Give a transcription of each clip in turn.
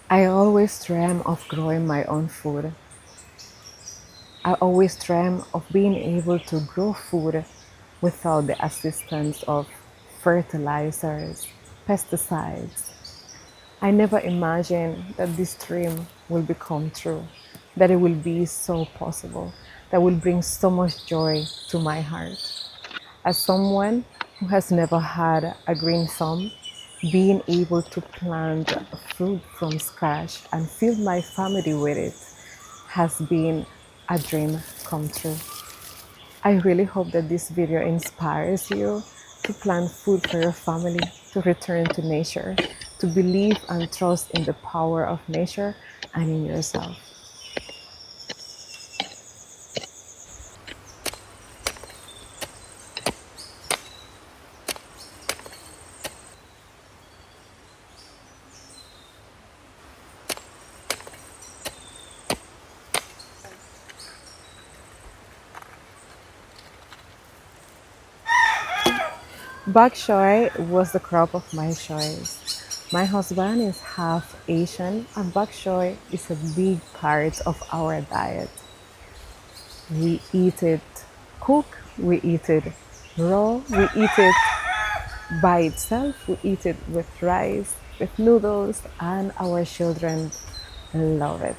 I always dream of growing my own food. I always dream of being able to grow food without the assistance of fertilizers, pesticides. I never imagined that this dream will become true, that it will be so possible, that will bring so much joy to my heart. As someone who has never had a green thumb, being able to plant fruit from scratch and feed my family with it has been a dream come true. I really hope that this video inspires you to plant food for your family, to return to nature, to believe and trust in the power of nature and in yourself. Bok choy was the crop of my choice. My husband is half Asian, and bok choy is a big part of our diet. We eat it cooked, we eat it raw, we eat it by itself, we eat it with rice, with noodles, and our children love it.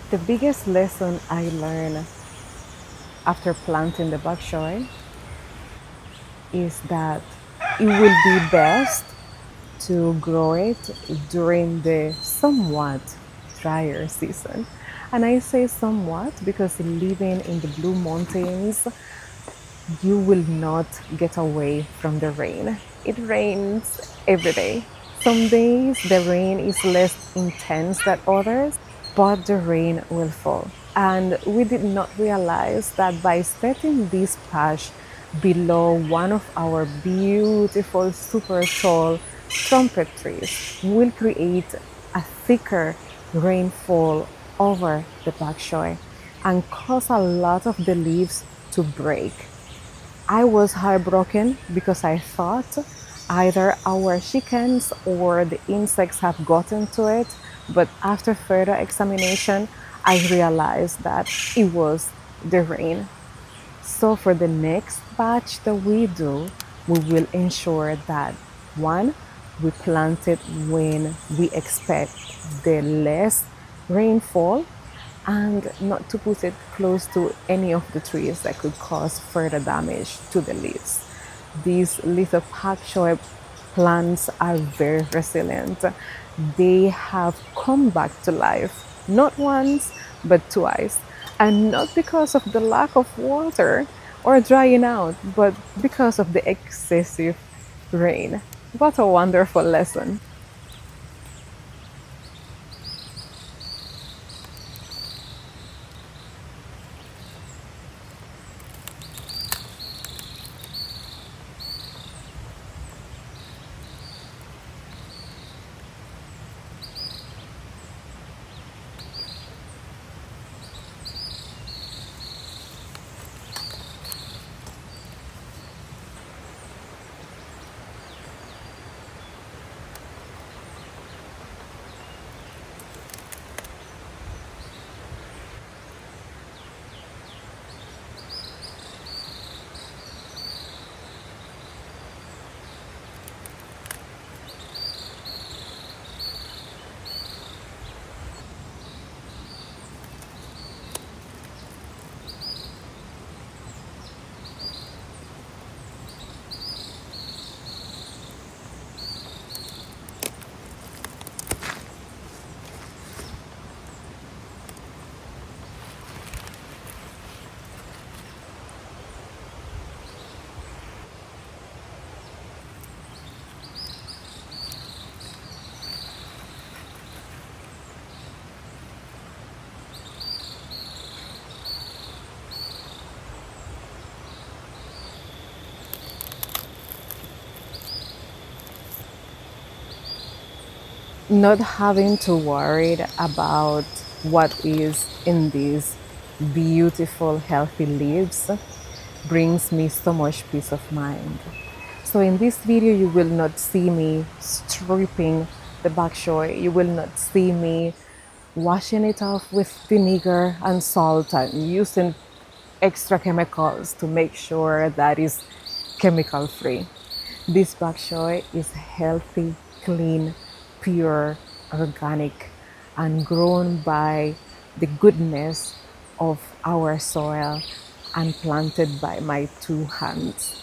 The biggest lesson I learned after planting the bok choy is that it will be best to grow it during the somewhat drier season. And I say somewhat because living in the Blue Mountains, you will not get away from the rain. It rains every day. Some days the rain is less intense than others, but the rain will fall. And we did not realize that by setting this patch below one of our beautiful, super tall trumpet trees will create a thicker rainfall over the bok choy and cause a lot of the leaves to break. I was heartbroken because I thought either our chickens or the insects have gotten to it, but after further examination, I realized that it was the rain. So for the next batch that we do, we will ensure that one, we plant it when we expect the less rainfall and not to put it close to any of the trees that could cause further damage to the leaves. These little pak choi plants are very resilient. They have come back to life, not once, but twice. And not because of the lack of water or drying out, but because of the excessive rain. What a wonderful lesson. Not having to worry about what is in these beautiful, healthy leaves brings me so much peace of mind. So in this video, you will not see me stripping the bok choy. You will not see me washing it off with vinegar and salt and using extra chemicals to make sure that is chemical free. This bok choy is healthy, clean, pure, organic, and grown by the goodness of our soil and planted by my two hands.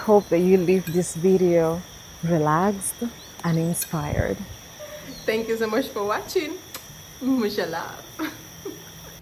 hope that you leave this video relaxed and inspired. Thank you so much for watching. Musha love.